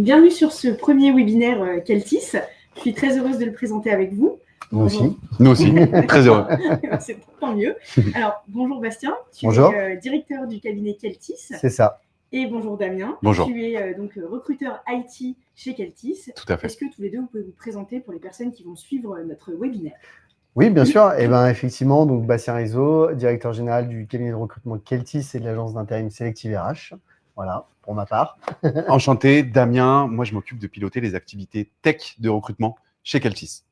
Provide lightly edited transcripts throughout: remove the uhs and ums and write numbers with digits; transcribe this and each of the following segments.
Bienvenue sur ce premier webinaire Keltis. Je suis très heureuse de le présenter avec vous. Nous aussi. Nous aussi, très heureux. C'est tant mieux. Alors, bonjour Bastien, tu Bonjour. es directeur du cabinet Keltis. C'est ça. Et bonjour Damien. Bonjour. Tu es donc recruteur IT chez Keltis. Tout à fait. Est-ce que tous les deux, vous pouvez vous présenter pour les personnes qui vont suivre notre webinaire? Oui, bien sûr. Et ben effectivement, donc Bastien Rizzo, directeur général du cabinet de recrutement Keltis et de l'agence d'intérim Selective RH. Voilà, pour ma part. Enchanté, Damien. Moi, je m'occupe de piloter les activités tech de recrutement chez Keltis.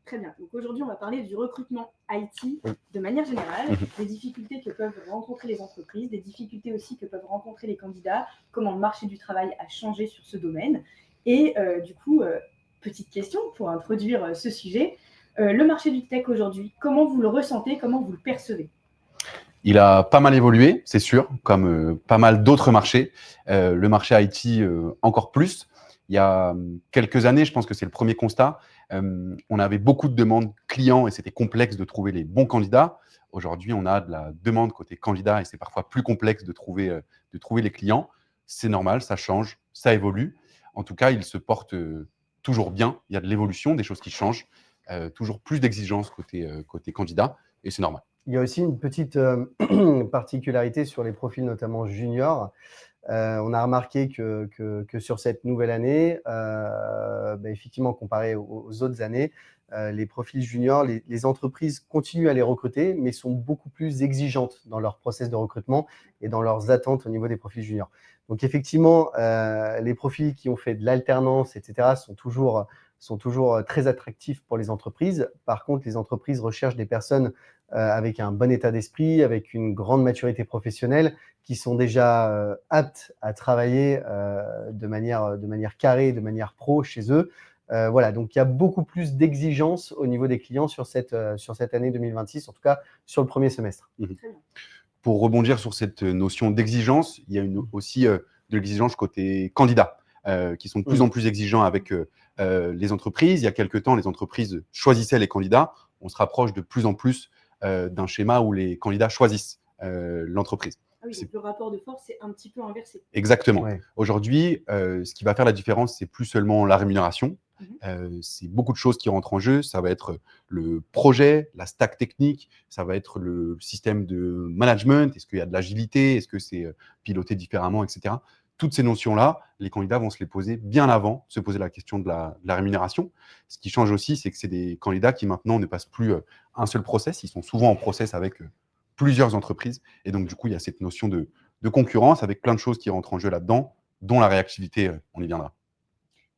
Très bien. Donc aujourd'hui, on va parler du recrutement IT de manière générale, des difficultés que peuvent rencontrer les entreprises, des difficultés aussi que peuvent rencontrer les candidats, comment le marché du travail a changé sur ce domaine. Et du coup, petite question pour introduire ce sujet. Le marché du tech aujourd'hui, comment vous le ressentez, comment vous le percevez? Il a pas mal évolué, c'est sûr, comme pas mal d'autres marchés. Le marché IT encore plus. Il y a quelques années, je pense que c'est le premier constat, on avait beaucoup de demandes clients et c'était complexe de trouver les bons candidats. Aujourd'hui, on a de la demande côté candidat et c'est parfois plus complexe de trouver les clients. C'est normal, ça change, ça évolue. En tout cas, il se porte toujours bien. Il y a de l'évolution, des choses qui changent, toujours plus d'exigences côté candidat et c'est normal. Il y a aussi une petite particularité sur les profils, notamment juniors. On a remarqué que sur cette nouvelle année, effectivement, comparé aux autres années, les profils juniors, les entreprises continuent à les recruter, mais sont beaucoup plus exigeantes dans leur process de recrutement et dans leurs attentes au niveau des profils juniors. Donc effectivement, les profils qui ont fait de l'alternance, etc., sont toujours très attractifs pour les entreprises. Par contre, les entreprises recherchent des personnes avec un bon état d'esprit, avec une grande maturité professionnelle, qui sont déjà aptes à travailler de manière carrée, de manière pro chez eux. Voilà, donc il y a beaucoup plus d'exigences au niveau des clients sur cette année 2026, en tout cas sur le premier semestre. Pour rebondir sur cette notion d'exigence, il y a aussi de l'exigence côté candidat, qui sont de plus en plus exigeants avec les entreprises. Il y a quelques temps, les entreprises choisissaient les candidats. On se rapproche de plus en plus d'un schéma où les candidats choisissent l'entreprise. Ah oui, donc le rapport de force est un petit peu inversé. Exactement. Ouais. Aujourd'hui, ce qui va faire la différence, c'est plus seulement la rémunération. C'est beaucoup de choses qui rentrent en jeu. Ça va être le projet, la stack technique, ça va être le système de management. Est-ce qu'il y a de l'agilité? Est-ce que c'est piloté différemment, etc. Toutes ces notions-là, les candidats vont se les poser bien avant, se poser la question de la rémunération. Ce qui change aussi, c'est que c'est des candidats qui maintenant ne passent plus un seul process. Ils sont souvent en process avec plusieurs entreprises. Et donc, du coup, il y a cette notion de concurrence avec plein de choses qui rentrent en jeu là-dedans, dont la réactivité, on y viendra.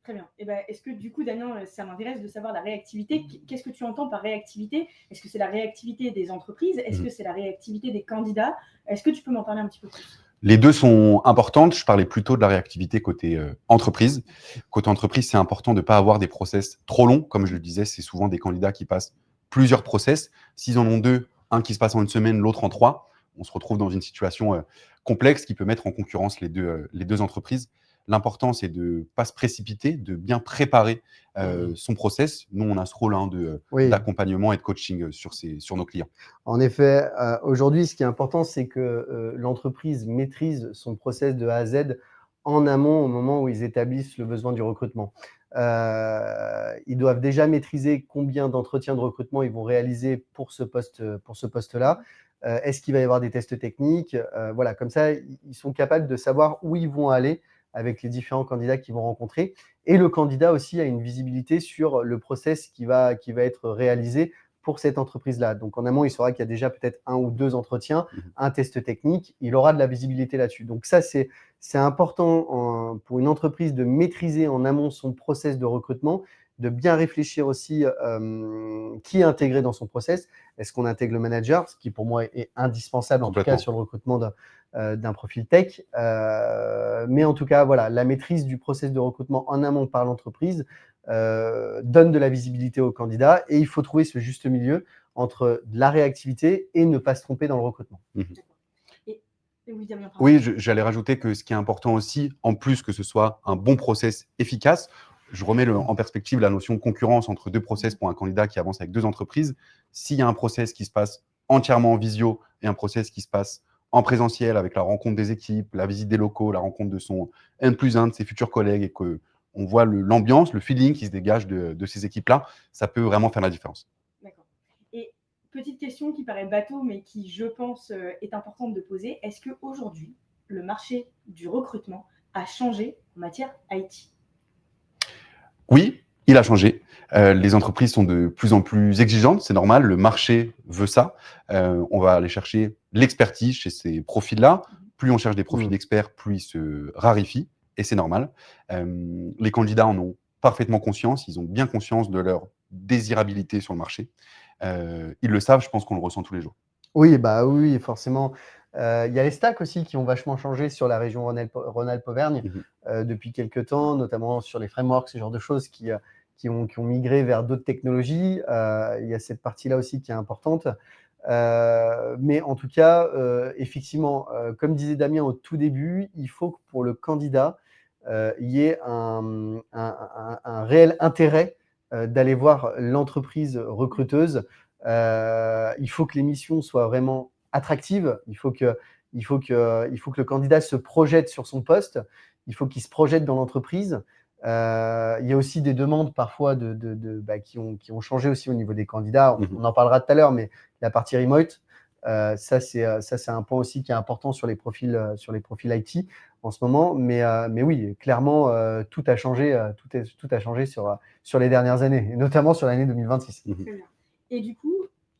Très bien. Et est-ce que du coup, Damien, ça m'intéresse de savoir la réactivité. Qu'est-ce que tu entends par réactivité? Est-ce que c'est la réactivité des entreprises? Est-ce que c'est la réactivité des candidats? Est-ce que tu peux m'en parler un petit peu plus? Les deux sont importantes. Je parlais plutôt de la réactivité côté entreprise. Côté entreprise, c'est important de ne pas avoir des process trop longs. Comme je le disais, c'est souvent des candidats qui passent plusieurs process. S'ils en ont deux, un qui se passe en une semaine, l'autre en 3, on se retrouve dans une situation complexe qui peut mettre en concurrence les deux entreprises. L'important, c'est de ne pas se précipiter, de bien préparer son process. Nous, on a ce rôle d'accompagnement et de coaching sur nos clients. En effet, aujourd'hui, ce qui est important, c'est que l'entreprise maîtrise son process de A à Z en amont, au moment où ils établissent le besoin du recrutement. Ils doivent déjà maîtriser combien d'entretiens de recrutement ils vont réaliser pour ce poste-là. Est-ce qu'il va y avoir des tests techniques? Voilà, comme ça, ils sont capables de savoir où ils vont aller avec les différents candidats qu'ils vont rencontrer. Et le candidat aussi a une visibilité sur le process qui va être réalisé pour cette entreprise-là. Donc, en amont, il saura qu'il y a déjà peut-être 1 ou 2 entretiens, un test technique. Il aura de la visibilité là-dessus. Donc, ça, c'est important pour une entreprise de maîtriser en amont son process de recrutement, de bien réfléchir aussi qui est intégré dans son process. Est-ce qu'on intègre le manager, ce qui pour moi est indispensable, en tout cas sur le recrutement d'un profil tech. Mais en tout cas, voilà, la maîtrise du process de recrutement en amont par l'entreprise donne de la visibilité aux candidats et il faut trouver ce juste milieu entre de la réactivité et ne pas se tromper dans le recrutement. Oui, j'allais rajouter que ce qui est important aussi, en plus que ce soit un bon process efficace, je remets en perspective la notion de concurrence entre deux process pour un candidat qui avance avec deux entreprises. S'il y a un process qui se passe entièrement en visio et un process qui se passe en présentiel avec la rencontre des équipes, la visite des locaux, la rencontre de son N+1 de ses futurs collègues et que on voit l'ambiance, le feeling qui se dégage de ces équipes-là. Ça peut vraiment faire la différence. D'accord. Et petite question qui paraît bateau, mais qui, je pense, est importante de poser. Est-ce qu'aujourd'hui, le marché du recrutement a changé en matière IT? Oui, il a changé. Les entreprises sont de plus en plus exigeantes, c'est normal, le marché veut ça. On va aller chercher l'expertise chez ces profils-là. Plus on cherche des profils experts, plus ils se raréfient, et c'est normal. Les candidats en ont parfaitement conscience, ils ont bien conscience de leur désirabilité sur le marché. Ils le savent, je pense qu'on le ressent tous les jours. Oui, bah oui, forcément. Il y a les stacks aussi qui ont vachement changé sur la région Rhône-Alpes-Auvergne depuis quelques temps, notamment sur les frameworks, ce genre de choses qui ont migré vers d'autres technologies. Il y a cette partie-là aussi qui est importante. Mais en tout cas, effectivement, comme disait Damien au tout début, il faut que pour le candidat, il y ait un réel intérêt d'aller voir l'entreprise recruteuse. Il faut que les missions soient vraiment attractives. Il faut que le candidat se projette sur son poste. Il faut qu'il se projette dans l'entreprise. Il y a aussi des demandes parfois qui ont changé aussi au niveau des candidats. On en parlera tout à l'heure, mais la partie remote, ça c'est un point aussi qui est important sur les profils IT en ce moment. Mais oui, clairement, tout a changé sur les dernières années, et notamment sur l'année 2026. Très bien. Et du coup,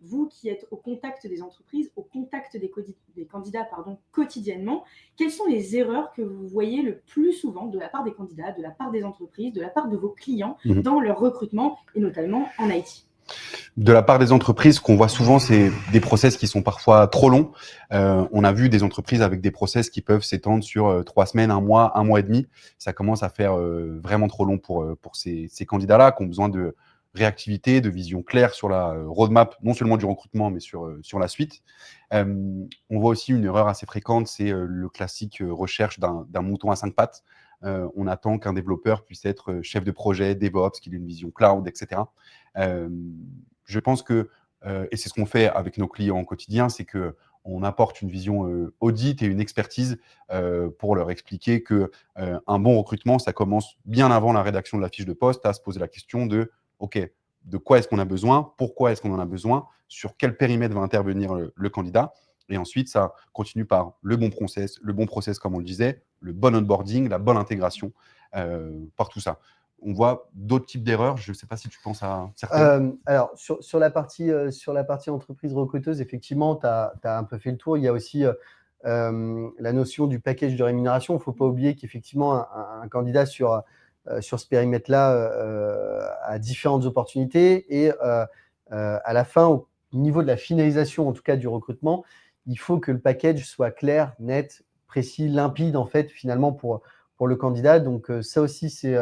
vous qui êtes au contact des entreprises, au contact des candidats quotidiennement, quelles sont les erreurs que vous voyez le plus souvent de la part des candidats, de la part des entreprises, de la part de vos clients dans leur recrutement et notamment en IT? De la part des entreprises, ce qu'on voit souvent, c'est des process qui sont parfois trop longs. On a vu des entreprises avec des process qui peuvent s'étendre sur 3 semaines, 1 mois et demi. Ça commence à faire vraiment trop long pour ces candidats-là qui ont besoin de réactivité, de vision claire sur la roadmap, non seulement du recrutement, mais sur la suite. On voit aussi une erreur assez fréquente, c'est le classique recherche d'un mouton à 5 pattes. On attend qu'un développeur puisse être chef de projet, DevOps, qu'il ait une vision cloud, etc. Je pense que, et c'est ce qu'on fait avec nos clients au quotidien, c'est qu'on apporte une vision audit et une expertise pour leur expliquer qu'un bon recrutement, ça commence bien avant la rédaction de la fiche de poste, à se poser la question de OK, de quoi est-ce qu'on a besoin, pourquoi est-ce qu'on en a besoin, sur quel périmètre va intervenir le candidat. Et ensuite, ça continue par le bon process, comme on le disait, le bon onboarding, la bonne intégration, par tout ça. On voit d'autres types d'erreurs. Je ne sais pas si tu penses à certaines. Alors, sur la partie entreprise recruteuse, effectivement, tu as un peu fait le tour. Il y a aussi la notion du package de rémunération. Il ne faut pas oublier qu'effectivement, un candidat sur ce périmètre-là a différentes opportunités. Et à la fin, au niveau de la finalisation, en tout cas du recrutement, il faut que le package soit clair, net, précis, limpide, en fait, finalement, pour le candidat. Donc, ça aussi, c'est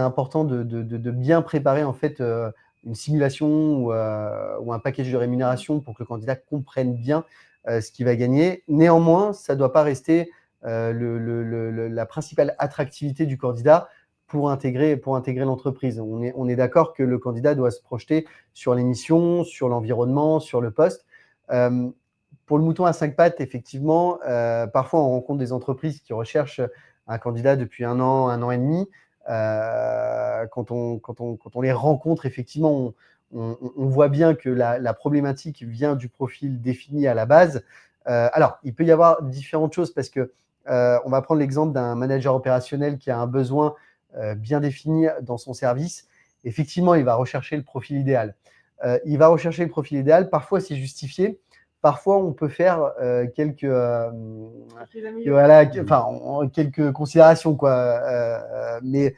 important de bien préparer en fait une simulation ou un package de rémunération pour que le candidat comprenne bien ce qu'il va gagner. Néanmoins, ça ne doit pas rester la principale attractivité du candidat pour intégrer l'entreprise. On est d'accord que le candidat doit se projeter sur les missions, sur l'environnement, sur le poste. Pour le mouton à 5 pattes, effectivement, parfois on rencontre des entreprises qui recherchent un candidat depuis 1 an et demi. Quand on les rencontre, effectivement, on voit bien que la problématique vient du profil défini à la base. Alors, il peut y avoir différentes choses parce que on va prendre l'exemple d'un manager opérationnel qui a un besoin bien défini dans son service. Effectivement, il va rechercher le profil idéal. Parfois, c'est justifié. Parfois, on peut faire quelques considérations, quoi. Mais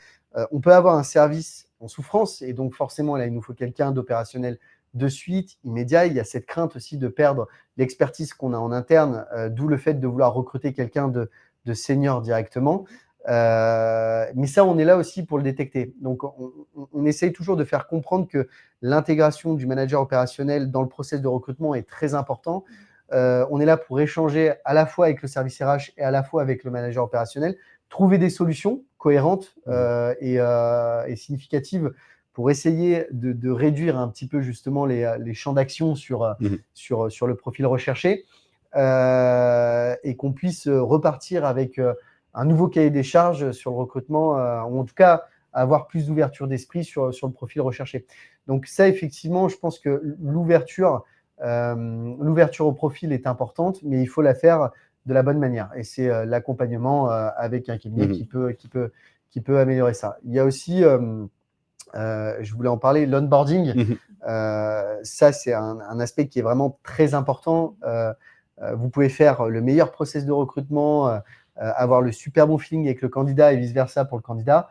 on peut avoir un service en souffrance et donc forcément, là, il nous faut quelqu'un d'opérationnel de suite, immédiat. Il y a cette crainte aussi de perdre l'expertise qu'on a en interne, d'où le fait de vouloir recruter quelqu'un de senior directement. Mais ça, on est là aussi pour le détecter. Donc, on essaye toujours de faire comprendre que l'intégration du manager opérationnel dans le process de recrutement est très important. On est là pour échanger à la fois avec le service RH et à la fois avec le manager opérationnel, trouver des solutions cohérentes et significatives pour essayer de réduire un petit peu justement les champs d'action sur le profil recherché et qu'on puisse repartir avec un nouveau cahier des charges sur le recrutement, ou en tout cas avoir plus d'ouverture d'esprit sur le profil recherché. Donc ça, effectivement, je pense que l'ouverture au profil est importante, mais il faut la faire de la bonne manière. Et c'est l'accompagnement avec un cabinet qui peut améliorer ça. Il y a aussi, je voulais en parler, l'onboarding. Ça, c'est un aspect qui est vraiment très important. Vous pouvez faire le meilleur process de recrutement, avoir le super bon feeling avec le candidat et vice-versa pour le candidat.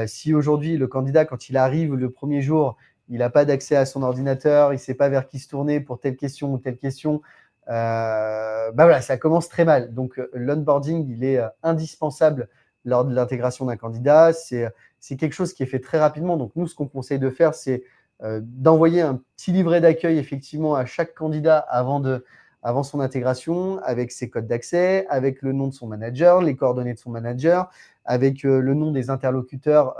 Si aujourd'hui, le candidat, quand il arrive le premier jour, il n'a pas d'accès à son ordinateur, il ne sait pas vers qui se tourner pour telle question ou telle question, voilà, ça commence très mal. Donc, l'onboarding, il est indispensable lors de l'intégration d'un candidat. C'est quelque chose qui est fait très rapidement. Donc, nous, ce qu'on conseille de faire, c'est d'envoyer un petit livret d'accueil effectivement à chaque candidat avant son intégration, avec ses codes d'accès, avec le nom de son manager, les coordonnées de son manager, avec le nom des interlocuteurs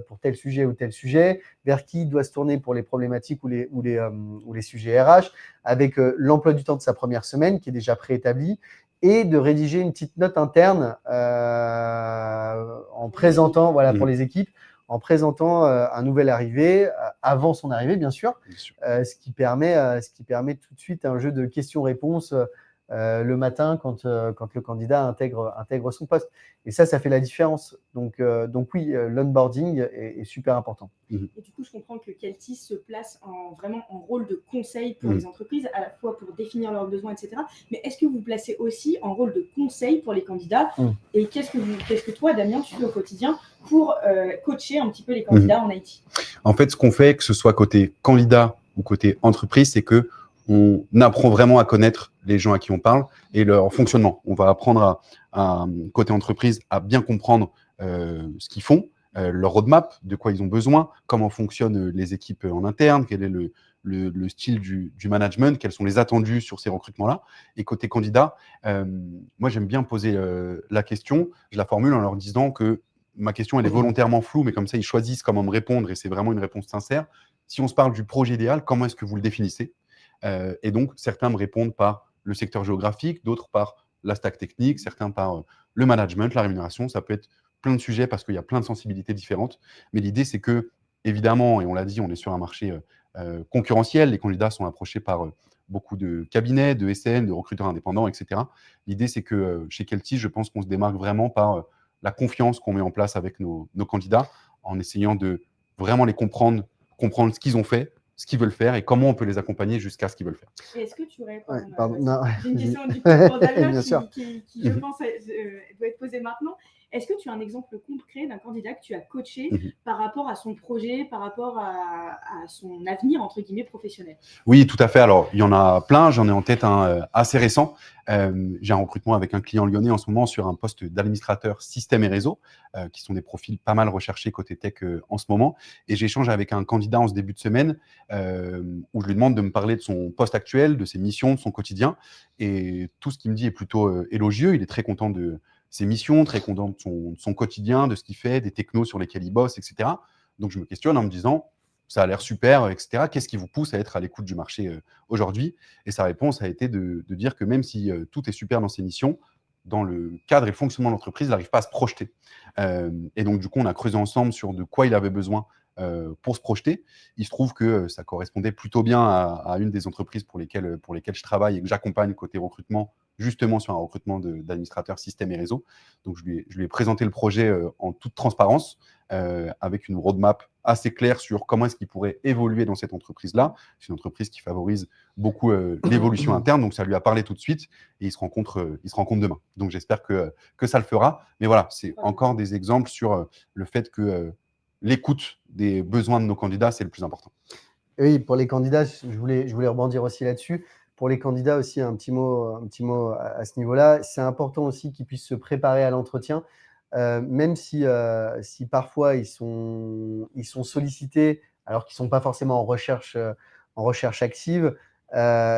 pour tel sujet ou tel sujet, vers qui il doit se tourner pour les problématiques ou les sujets RH, avec l'emploi du temps de sa première semaine qui est déjà préétabli, et de rédiger une petite note interne en présentant, voilà, pour les équipes, en présentant un nouvel arrivé avant son arrivée, bien sûr, ce qui permet tout de suite un jeu de questions-réponses le matin quand le candidat intègre son poste. Et ça fait la différence. Donc oui, l'onboarding est super important. Et du coup, je comprends que Keltis se place vraiment en rôle de conseil pour les entreprises, à la fois pour définir leurs besoins, etc. Mais est-ce que vous placez aussi en rôle de conseil pour les candidats Et qu'est-ce que toi, Damien, tu fais au quotidien pour coacher un petit peu les candidats en IT? En fait, ce qu'on fait, que ce soit côté candidat ou côté entreprise, c'est que on apprend vraiment à connaître les gens à qui on parle et leur fonctionnement. On va apprendre côté entreprise à bien comprendre ce qu'ils font, leur roadmap, de quoi ils ont besoin, comment fonctionnent les équipes en interne, quel est le style du management, quels sont les attendus sur ces recrutements-là. Et côté candidat, moi, j'aime bien poser la question. Je la formule en leur disant que ma question, elle est volontairement floue, mais comme ça, ils choisissent comment me répondre et c'est vraiment une réponse sincère. Si on se parle du projet idéal, comment est-ce que vous le définissez? Et donc, certains me répondent par le secteur géographique, d'autres par la stack technique, certains par le management, la rémunération. Ça peut être plein de sujets parce qu'il y a plein de sensibilités différentes. Mais l'idée, c'est que, évidemment, et on l'a dit, on est sur un marché concurrentiel. Les candidats sont approchés par beaucoup de cabinets, de SN, de recruteurs indépendants, etc. L'idée, c'est que chez Keltis, je pense qu'on se démarque vraiment par la confiance qu'on met en place avec nos candidats en essayant de vraiment les comprendre ce qu'ils ont fait, ce qu'ils veulent faire et comment on peut les accompagner jusqu'à ce qu'ils veulent faire. Et est-ce que tu aurais j'ai une question du coup pour Damien qui je pense, doit être posée maintenant. Est-ce que tu as un exemple concret d'un candidat que tu as coaché par rapport à son projet, par rapport à son avenir, entre guillemets, professionnel? Oui, tout à fait. Alors, il y en a plein. J'en ai en tête un assez récent. J'ai un recrutement avec un client lyonnais en ce moment sur un poste d'administrateur système et réseau, qui sont des profils pas mal recherchés côté tech en ce moment. Et j'échange avec un candidat en ce début de semaine où je lui demande de me parler de son poste actuel, de ses missions, de son quotidien. Et tout ce qu'il me dit est plutôt élogieux. Il est très content de ses missions, très content de son quotidien, de ce qu'il fait, des technos sur lesquels il bosse, etc. Donc, je me questionne en me disant, ça a l'air super, etc. Qu'est-ce qui vous pousse à être à l'écoute du marché aujourd'hui? Et sa réponse a été de dire que même si tout est super dans ses missions, dans le cadre et le fonctionnement de l'entreprise, il n'arrive pas à se projeter. Et donc, du coup, on a creusé ensemble sur de quoi il avait besoin pour se projeter. Il se trouve que ça correspondait plutôt bien à une des entreprises pour lesquelles je travaille et que j'accompagne côté recrutement, justement sur un recrutement d'administrateurs système et réseau. Donc, je lui ai présenté le projet en toute transparence, avec une roadmap assez claire sur comment est-ce qu'il pourrait évoluer dans cette entreprise-là. C'est une entreprise qui favorise beaucoup l'évolution interne, donc ça lui a parlé tout de suite et il se rencontre demain. Donc, j'espère que ça le fera. Mais voilà, c'est encore des exemples sur le fait que l'écoute des besoins de nos candidats, c'est le plus important. Et oui, pour les candidats, je voulais rebondir aussi là-dessus. Pour les candidats aussi, un petit mot à ce niveau-là. C'est important aussi qu'ils puissent se préparer à l'entretien, même si parfois ils sont sollicités alors qu'ils ne sont pas forcément en recherche active.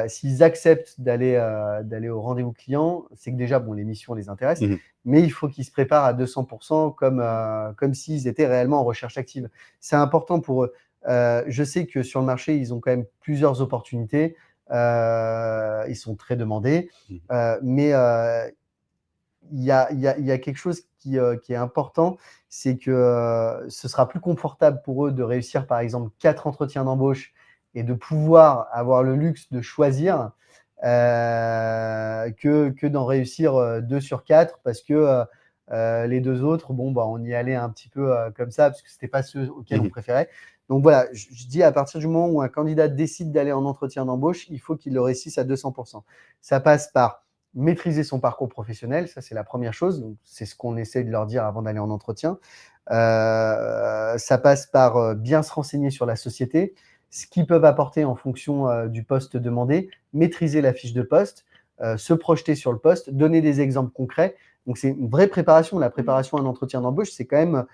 S'ils acceptent d'aller au rendez-vous client, c'est que déjà, bon, les missions les intéressent, mais il faut qu'ils se préparent à 200% comme s'ils étaient réellement en recherche active. C'est important pour eux. Je sais que sur le marché, ils ont quand même plusieurs opportunités. Ils sont très demandés, mais il y a quelque chose qui est important, c'est que ce sera plus confortable pour eux de réussir, par exemple, 4 entretiens d'embauche et de pouvoir avoir le luxe de choisir que d'en réussir 2 sur 4 parce que les 2 autres, bon, bah, on y allait un petit peu comme ça parce que ce n'était pas ceux auxquels on préférait. Donc voilà, je dis à partir du moment où un candidat décide d'aller en entretien d'embauche, il faut qu'il le réussisse à 200%. Ça passe par maîtriser son parcours professionnel, ça c'est la première chose. C'est ce qu'on essaie de leur dire avant d'aller en entretien. Ça passe par bien se renseigner sur la société, ce qu'ils peuvent apporter en fonction du poste demandé, maîtriser la fiche de poste, se projeter sur le poste, donner des exemples concrets. Donc c'est une vraie préparation. La préparation à un entretien d'embauche, c'est quand même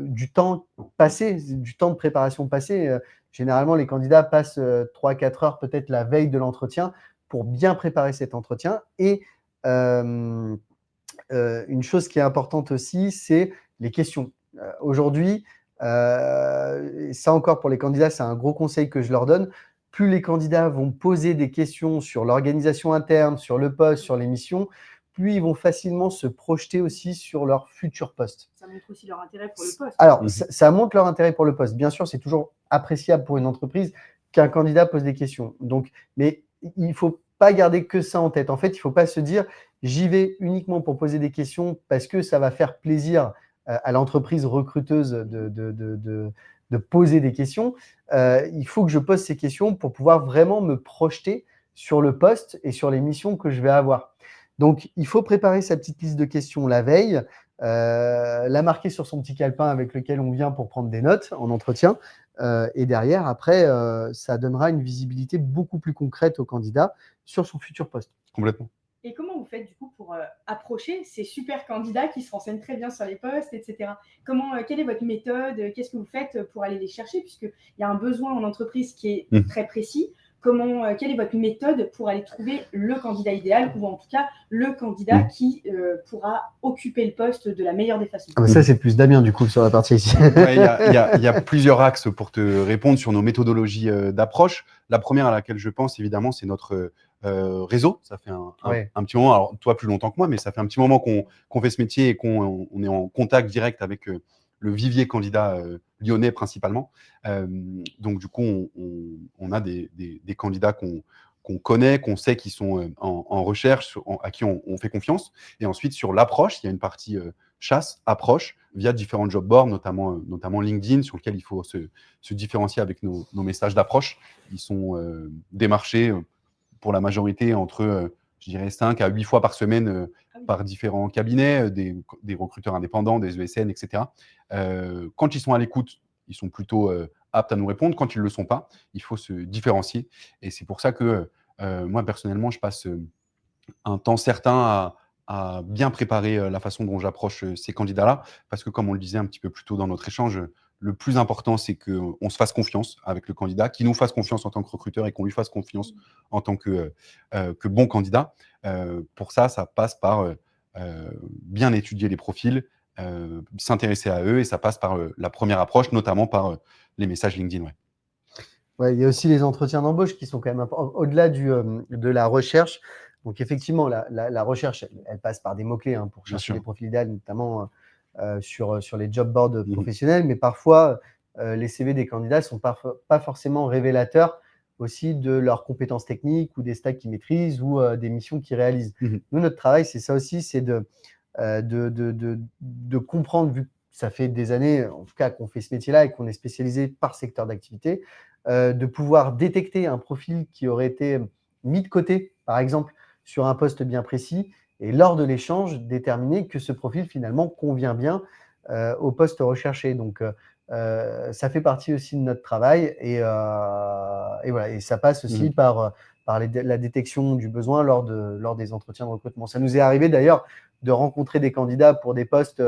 du temps passé, du temps de préparation passé. Généralement, les candidats passent 3-4 heures peut-être la veille de l'entretien pour bien préparer cet entretien. Et une chose qui est importante aussi, c'est les questions. Aujourd'hui, ça encore pour les candidats, c'est un gros conseil que je leur donne. Plus les candidats vont poser des questions sur l'organisation interne, sur le poste, sur les missions, plus ils vont facilement se projeter aussi sur leur futur poste. Ça montre aussi leur intérêt pour le poste. Alors, ça montre leur intérêt pour le poste. Bien sûr, c'est toujours appréciable pour une entreprise qu'un candidat pose des questions. Donc, mais il ne faut pas garder que ça en tête. En fait, il ne faut pas se dire « j'y vais uniquement pour poser des questions parce que ça va faire plaisir à l'entreprise recruteuse de poser des questions. Il faut que je pose ces questions pour pouvoir vraiment me projeter sur le poste et sur les missions que je vais avoir. » Donc, il faut préparer sa petite liste de questions la veille, la marquer sur son petit calepin avec lequel on vient pour prendre des notes en entretien. Et derrière, après, ça donnera une visibilité beaucoup plus concrète au candidat sur son futur poste. Complètement. Et comment vous faites du coup pour approcher ces super candidats qui se renseignent très bien sur les postes, etc. Quelle est votre méthode? Qu'est-ce que vous faites pour aller les chercher? Puisqu'il y a un besoin en entreprise qui est très précis. Quelle est votre méthode pour aller trouver le candidat idéal ou en tout cas le candidat qui pourra occuper le poste de la meilleure des façons? Ça, c'est plus Damien du coup sur la partie ici. Ouais, il y a plusieurs axes pour te répondre sur nos méthodologies d'approche. La première à laquelle je pense, évidemment, c'est notre réseau. Ça fait un petit moment, alors toi plus longtemps que moi, mais ça fait un petit moment qu'on fait ce métier et qu'on est en contact direct avec le vivier candidat lyonnais principalement. Donc, du coup, on a des candidats qu'on connaît, qu'on sait qui sont en recherche, à qui on fait confiance. Et ensuite, sur l'approche, il y a une partie chasse, approche, via différents job boards, notamment LinkedIn, sur lequel il faut se différencier avec nos messages d'approche. Ils sont démarchés pour la majorité entre, je dirais, 5 à 8 fois par semaine par différents cabinets, des recruteurs indépendants, des ESN, etc. Quand ils sont à l'écoute, ils sont plutôt aptes à nous répondre. Quand ils ne le sont pas, il faut se différencier. Et c'est pour ça que moi, personnellement, je passe un temps certain à bien préparer la façon dont j'approche ces candidats-là. Parce que, comme on le disait un petit peu plus tôt dans notre échange, le plus important, c'est qu'on se fasse confiance avec le candidat, qu'il nous fasse confiance en tant que recruteur et qu'on lui fasse confiance en tant que bon candidat. Pour ça, ça passe par bien étudier les profils, s'intéresser à eux, et ça passe par la première approche, notamment par les messages LinkedIn. Ouais, il y a aussi les entretiens d'embauche qui sont quand même au-delà de la recherche. Donc, effectivement, la recherche, elle passe par des mots-clés pour chercher les profils idéaux, notamment sur les job boards professionnels. Mais parfois, les CV des candidats ne sont pas forcément révélateurs aussi de leurs compétences techniques ou des stacks qu'ils maîtrisent ou des missions qu'ils réalisent. Nous, notre travail, c'est ça aussi, c'est de comprendre, vu que ça fait des années, en tout cas, qu'on fait ce métier-là et qu'on est spécialisé par secteur d'activité, de pouvoir détecter un profil qui aurait été mis de côté, par exemple, sur un poste bien précis, et lors de l'échange, déterminer que ce profil, finalement, convient bien au poste recherché. Donc, ça fait partie aussi de notre travail et voilà. Et ça passe aussi par la détection du besoin lors des entretiens de recrutement. Ça nous est arrivé d'ailleurs de rencontrer des candidats pour des postes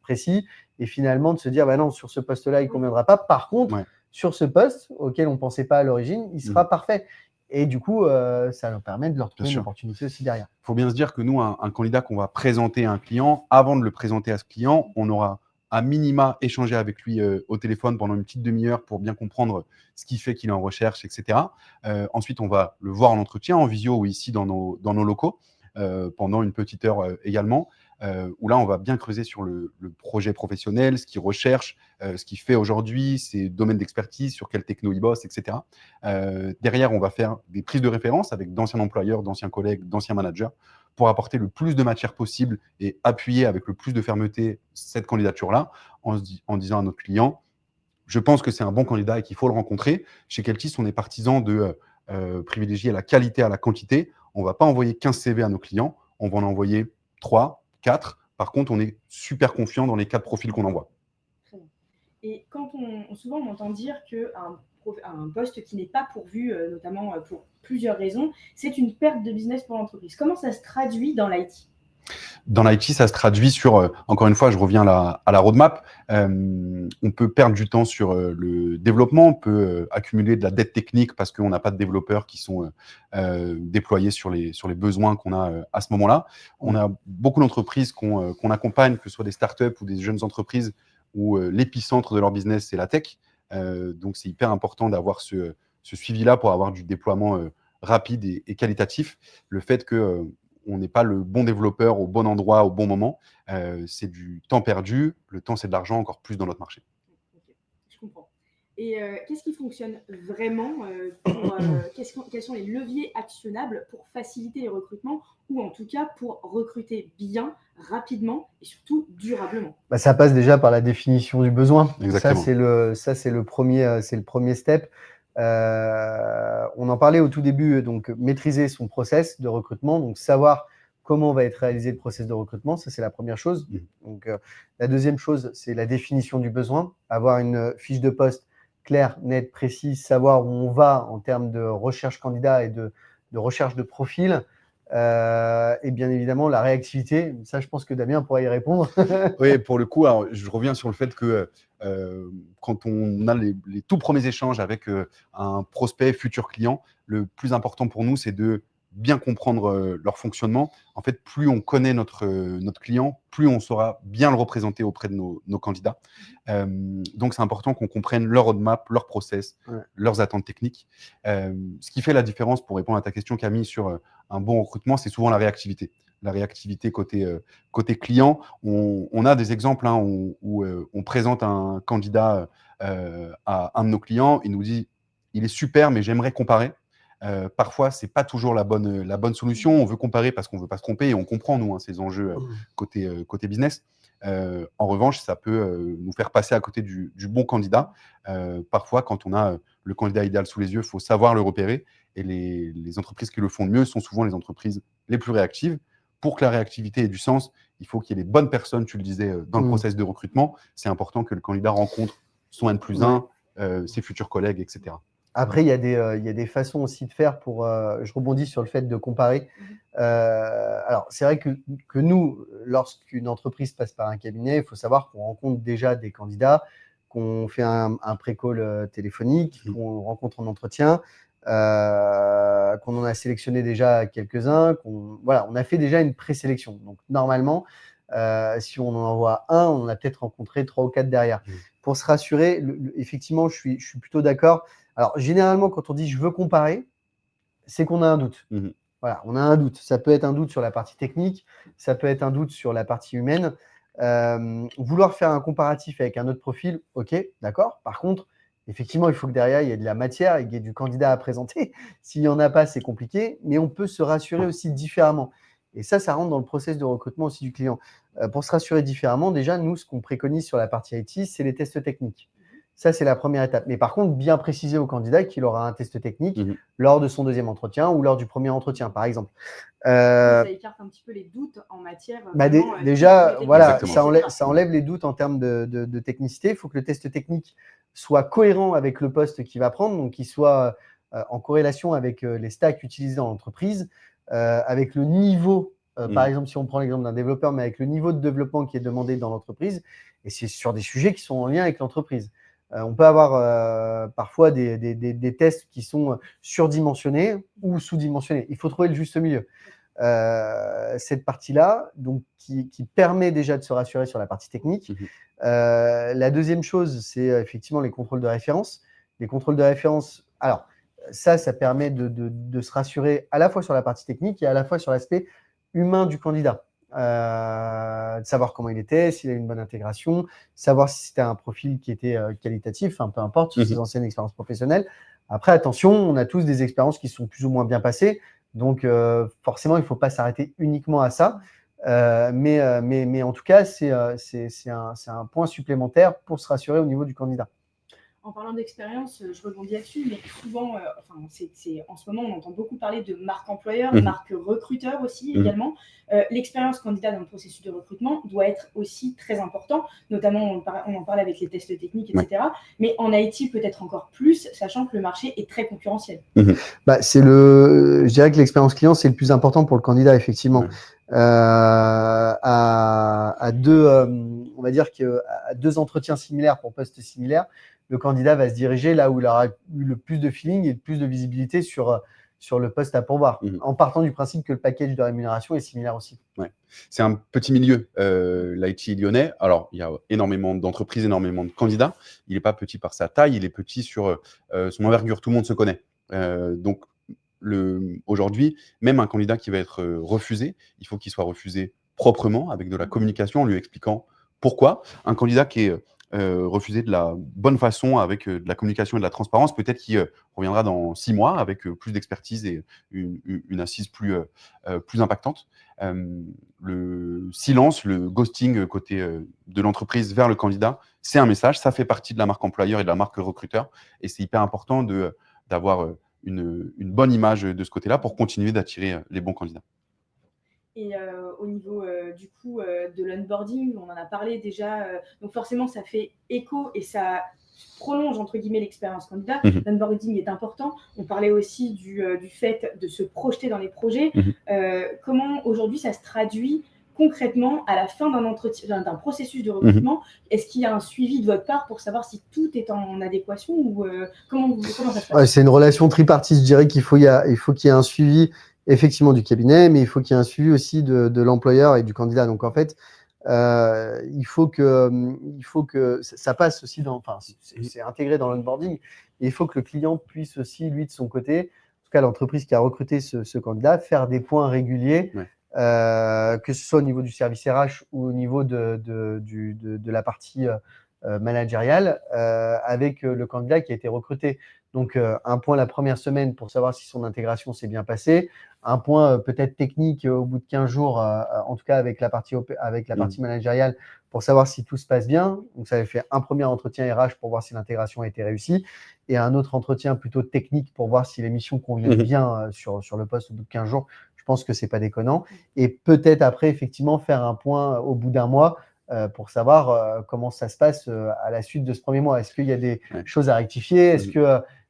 précis et finalement de se dire bah non, sur ce poste-là, il ne conviendra pas. Par contre, sur ce poste auquel on ne pensait pas à l'origine, il sera parfait. Et du coup, ça nous permet de leur trouver une opportunité aussi derrière. Il faut bien se dire que nous, un candidat qu'on va présenter à un client, avant de le présenter à ce client, on aura à minima échangé avec lui au téléphone pendant une petite demi-heure pour bien comprendre ce qui fait qu'il est en recherche, etc. Ensuite, on va le voir en entretien, en visio ou ici dans nos locaux. pendant une petite heure également, où là, on va bien creuser sur le projet professionnel, ce qu'il recherche, ce qu'il fait aujourd'hui, ses domaines d'expertise, sur quelle techno il bosse, etc. Derrière, on va faire des prises de référence avec d'anciens employeurs, d'anciens collègues, d'anciens managers, pour apporter le plus de matière possible et appuyer avec le plus de fermeté cette candidature-là, en disant à notre client, je pense que c'est un bon candidat et qu'il faut le rencontrer. Chez Keltis, on est partisan de privilégier la qualité à la quantité. On ne va pas envoyer 15 CV à nos clients, on va en envoyer 3, 4. Par contre, on est super confiant dans les 4 profils qu'on envoie. Et quand souvent on entend dire qu'un poste qui n'est pas pourvu, notamment pour plusieurs raisons, c'est une perte de business pour l'entreprise. Comment ça se traduit dans l'IT ? Dans l'IT, ça se traduit sur, encore une fois, je reviens à la roadmap, on peut perdre du temps sur le développement, on peut accumuler de la dette technique parce qu'on n'a pas de développeurs qui sont déployés sur les besoins qu'on a à ce moment-là. On a beaucoup d'entreprises qu'on accompagne, que ce soit des startups ou des jeunes entreprises où l'épicentre de leur business, c'est la tech. Donc, c'est hyper important d'avoir ce suivi-là pour avoir du déploiement rapide et qualitatif. Le fait que on n'est pas le bon développeur au bon endroit, au bon moment, c'est du temps perdu. Le temps, c'est de l'argent, encore plus dans notre marché. Okay, je comprends. Et qu'est-ce qui fonctionne vraiment quels sont les leviers actionnables pour faciliter les recrutements ou en tout cas pour recruter bien, rapidement et surtout durablement ? Ça passe déjà par la définition du besoin. Exactement. Ça, c'est le premier step. On en parlait au tout début, donc maîtriser son process de recrutement, donc savoir comment va être réalisé le process de recrutement, ça c'est la première chose. Donc, la deuxième chose, c'est la définition du besoin, avoir une fiche de poste claire, nette, précise, savoir où on va en termes de recherche candidat et de recherche de profil. Et bien évidemment, la réactivité, ça je pense que Damien pourra y répondre. Oui, pour le coup, alors, je reviens sur le fait que quand on a les tout premiers échanges avec un prospect, futur client, le plus important pour nous, c'est de bien comprendre leur fonctionnement. En fait, plus on connaît notre client, plus on saura bien le représenter auprès de nos candidats. Donc, c'est important qu'on comprenne leur roadmap, leur process, leurs attentes techniques. Ce qui fait la différence, pour répondre à ta question, Camille, sur un bon recrutement, c'est souvent la réactivité. La réactivité côté client. On a des exemples où on présente un candidat à un de nos clients, il nous dit « il est super, mais j'aimerais comparer ». Parfois, ce n'est pas toujours la bonne solution. On veut comparer parce qu'on ne veut pas se tromper et on comprend, nous, ces enjeux côté business. En revanche, ça peut nous faire passer à côté du bon candidat. Parfois, quand on a le candidat idéal sous les yeux, il faut savoir le repérer. Et les entreprises qui le font le mieux sont souvent les entreprises les plus réactives. Pour que la réactivité ait du sens, il faut qu'il y ait les bonnes personnes, tu le disais, dans le process de recrutement. C'est important que le candidat rencontre son N+1, ses futurs collègues, etc. Après, il y a des façons aussi de faire pour… je rebondis sur le fait de comparer. Alors, c'est vrai que nous, lorsqu'une entreprise passe par un cabinet, il faut savoir qu'on rencontre déjà des candidats, qu'on fait un pré-call téléphonique, qu'on rencontre en entretien, qu'on en a sélectionné déjà quelques-uns. Voilà, on a fait déjà une présélection. Donc, normalement, si on en envoie un, on en a peut-être rencontré 3 ou 4 derrière. Pour se rassurer, effectivement, je suis plutôt d'accord. Alors, généralement, quand on dit « je veux comparer », c'est qu'on a un doute. Voilà, on a un doute. Ça peut être un doute sur la partie technique, ça peut être un doute sur la partie humaine. Vouloir faire un comparatif avec un autre profil, ok, d'accord. Par contre, effectivement, il faut que derrière, il y ait de la matière, il y ait du candidat à présenter. S'il n'y en a pas, c'est compliqué, mais on peut se rassurer aussi différemment. Et ça rentre dans le process de recrutement aussi du client. Pour se rassurer différemment, déjà, nous, ce qu'on préconise sur la partie IT, c'est les tests techniques. Ça, c'est la première étape. Mais par contre, bien préciser au candidat qu'il aura un test technique lors de son deuxième entretien ou lors du premier entretien, par exemple. Ça écarte un petit peu les doutes en matière… déjà, voilà, Exactement. ça enlève les doutes en termes de technicité. Il faut que le test technique soit cohérent avec le poste qu'il va prendre, donc qu'il soit en corrélation avec les stacks utilisés dans l'entreprise, avec le niveau, par exemple, si on prend l'exemple d'un développeur, mais avec le niveau de développement qui est demandé dans l'entreprise. Et c'est sur des sujets qui sont en lien avec l'entreprise. On peut avoir parfois des tests qui sont surdimensionnés ou sous-dimensionnés. Il faut trouver le juste milieu. Cette partie-là, donc, qui permet déjà de se rassurer sur la partie technique. La deuxième chose, c'est effectivement les contrôles de référence. Les contrôles de référence, alors ça permet de se rassurer à la fois sur la partie technique et à la fois sur l'aspect humain du candidat. De savoir comment il était, s'il a une bonne intégration, savoir si c'était un profil qui était qualitatif, peu importe, sur ses anciennes expériences professionnelles. Après, attention, on a tous des expériences qui sont plus ou moins bien passées, donc forcément, il ne faut pas s'arrêter uniquement à ça. Mais en tout cas, c'est un point supplémentaire pour se rassurer au niveau du candidat. En parlant d'expérience, je rebondis là-dessus, mais souvent, en ce moment, on entend beaucoup parler de marque employeur, marque recruteur aussi également. L'expérience candidat dans le processus de recrutement doit être aussi très important, notamment on en parle avec les tests techniques, etc. Mais en IT, peut-être encore plus, sachant que le marché est très concurrentiel. Je dirais que l'expérience client, c'est le plus important pour le candidat, effectivement. On va dire qu'à 2 entretiens similaires pour postes similaires, le candidat va se diriger là où il aura eu le plus de feeling et le plus de visibilité sur le poste à pourvoir, en partant du principe que le package de rémunération est similaire aussi. Ouais. C'est un petit milieu, l'IT lyonnais. Alors, il y a énormément d'entreprises, énormément de candidats. Il n'est pas petit par sa taille, il est petit sur son envergure. Tout le monde se connaît. Donc, aujourd'hui, même un candidat qui va être refusé, il faut qu'il soit refusé proprement, avec de la communication, en lui expliquant pourquoi. Un candidat qui est refusé de la bonne façon, avec de la communication et de la transparence, peut-être qu'il reviendra dans 6 mois avec plus d'expertise et une assise plus impactante. Le silence, le ghosting côté de l'entreprise vers le candidat, c'est un message, ça fait partie de la marque employeur et de la marque recruteur, et c'est hyper important d'avoir une bonne image de ce côté-là pour continuer d'attirer les bons candidats. Et au niveau du coup de l'onboarding, on en a parlé déjà, donc forcément ça fait écho et ça prolonge entre guillemets l'expérience candidat. L'onboarding est important. On parlait aussi du fait de se projeter dans les projets. Comment aujourd'hui ça se traduit concrètement à la fin d'un processus de recrutement? Est-ce qu'il y a un suivi de votre part pour savoir si tout est en adéquation ou comment ça se passe? C'est une relation tripartite. Je dirais qu'il faut qu'il y ait un suivi effectivement du cabinet, mais il faut qu'il y ait un suivi aussi de l'employeur et du candidat. Donc en fait, il faut que ça passe aussi c'est intégré dans l'onboarding. Et il faut que le client puisse aussi, lui, de son côté, en tout cas l'entreprise qui a recruté ce candidat, faire des points réguliers, que ce soit au niveau du service RH ou au niveau de la partie managériale, avec le candidat qui a été recruté. Donc, un point la première semaine pour savoir si son intégration s'est bien passée. Un point peut-être technique au bout de 15 jours, en tout cas avec la partie managériale, pour savoir si tout se passe bien. Donc, ça avait fait un premier entretien RH pour voir si l'intégration a été réussie et un autre entretien plutôt technique pour voir si les missions conviennent bien sur le poste au bout de 15 jours. Je pense que ce n'est pas déconnant. Et peut-être après, effectivement, faire un point au bout d'un mois pour savoir comment ça se passe à la suite de ce premier mois. Est-ce qu'il y a des choses à rectifier?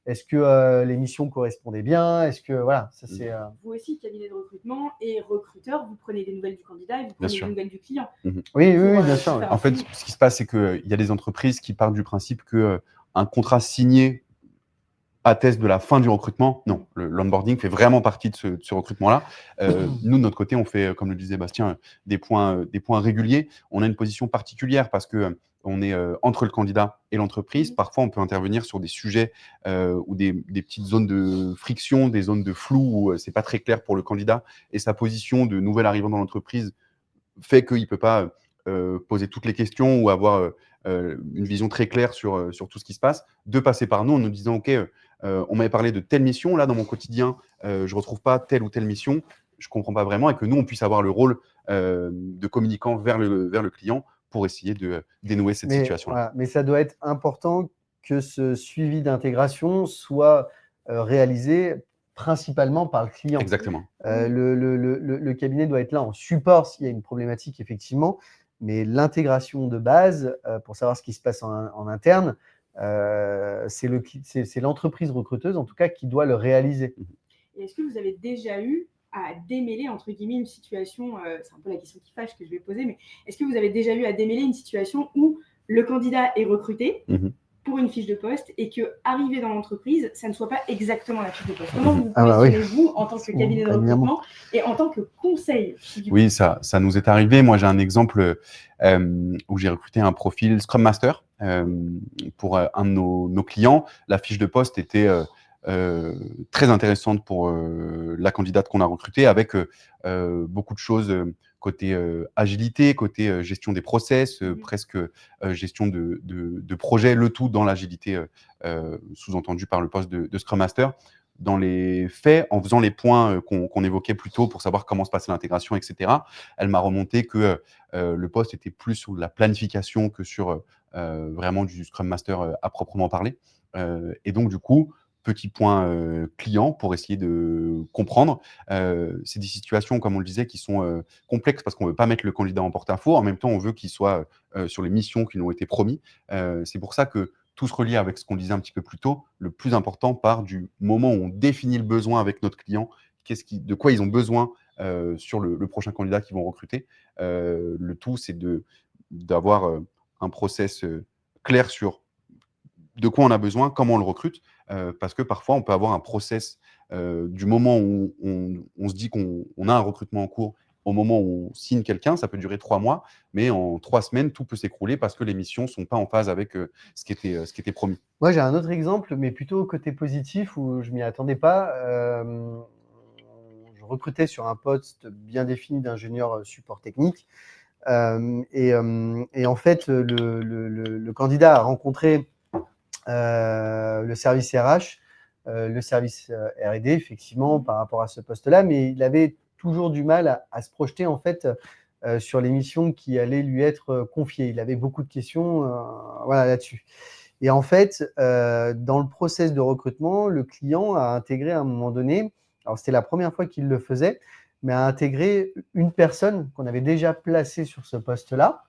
Est-ce que les missions correspondaient bien? Est-ce que voilà, ça c'est. Vous aussi, cabinet de recrutement et recruteur, vous prenez des nouvelles du candidat et vous prenez des nouvelles du client. Oui, bien sûr. En fait, ce qui se passe, c'est qu'il y a des entreprises qui partent du principe qu'un contrat signé atteste de la fin du recrutement. Non, l'onboarding fait vraiment partie de ce recrutement-là. Nous, de notre côté, on fait, comme le disait Bastien, des points réguliers. On a une position particulière parce qu'on est entre le candidat et l'entreprise. Parfois, on peut intervenir sur des sujets ou des petites zones de friction, des zones de flou où ce n'est pas très clair pour le candidat. Et sa position de nouvel arrivant dans l'entreprise fait qu'il ne peut pas poser toutes les questions ou avoir une vision très claire sur tout ce qui se passe, de passer par nous en nous disant « Ok, on m'avait parlé de telle mission, là, dans mon quotidien, je ne retrouve pas telle ou telle mission, je ne comprends pas vraiment », et que nous, on puisse avoir le rôle de communicant vers le client pour essayer de dénouer cette situation-là. Voilà, mais ça doit être important que ce suivi d'intégration soit réalisé principalement par le client. Exactement. Le cabinet doit être là en support s'il y a une problématique, effectivement, mais l'intégration de base, pour savoir ce qui se passe en interne, c'est l'entreprise recruteuse, en tout cas, qui doit le réaliser. Et est-ce que vous avez déjà eu à démêler, entre guillemets, une situation, c'est un peu la question qui fâche que je vais poser, mais est-ce que vous avez déjà eu à démêler une situation où le candidat est recruté pour une fiche de poste et que, arrivé dans l'entreprise, ça ne soit pas exactement la fiche de poste? Comment vous positionnez-vous en tant que cabinet de recrutement et en tant que conseil? Oui, ça nous est arrivé. Moi, j'ai un exemple où j'ai recruté un profil Scrum Master pour un de nos clients. La fiche de poste était très intéressante pour la candidate qu'on a recrutée, avec beaucoup de choses côté agilité, côté gestion des process, presque gestion de projet, le tout dans l'agilité sous-entendu par le poste de Scrum Master. Dans les faits, en faisant les points qu'on évoquait plus tôt pour savoir comment se passait l'intégration, etc., elle m'a remonté que le poste était plus sur la planification que sur vraiment du Scrum Master à proprement parler. Et donc, du coup, petit point client pour essayer de comprendre. C'est des situations, comme on le disait, qui sont complexes parce qu'on ne veut pas mettre le candidat en porte-à-faux. En même temps, on veut qu'il soit sur les missions qui nous ont été promis. C'est pour ça que tout se relie avec ce qu'on disait un petit peu plus tôt. Le plus important part du moment où on définit le besoin avec notre client, de quoi ils ont besoin sur le prochain candidat qu'ils vont recruter. Le tout, c'est d'avoir un process clair sur de quoi on a besoin, comment on le recrute, parce que parfois, on peut avoir un process du moment où on se dit qu'on a un recrutement en cours au moment où on signe quelqu'un, ça peut durer 3 mois, mais en 3 semaines, tout peut s'écrouler parce que les missions ne sont pas en phase avec ce qui était promis. Moi, j'ai un autre exemple, mais plutôt côté positif, où je ne m'y attendais pas. Je recrutais sur un poste bien défini d'ingénieur support technique. Et en fait, le candidat a rencontré le service RH, le service R&D, effectivement, par rapport à ce poste-là, mais il avait toujours du mal à se projeter, en fait, sur les missions qui allaient lui être confiées. Il avait beaucoup de questions voilà, là-dessus. Et en fait, dans le process de recrutement, le client a intégré à un moment donné, alors c'était la première fois qu'il le faisait, mais a intégré une personne qu'on avait déjà placée sur ce poste-là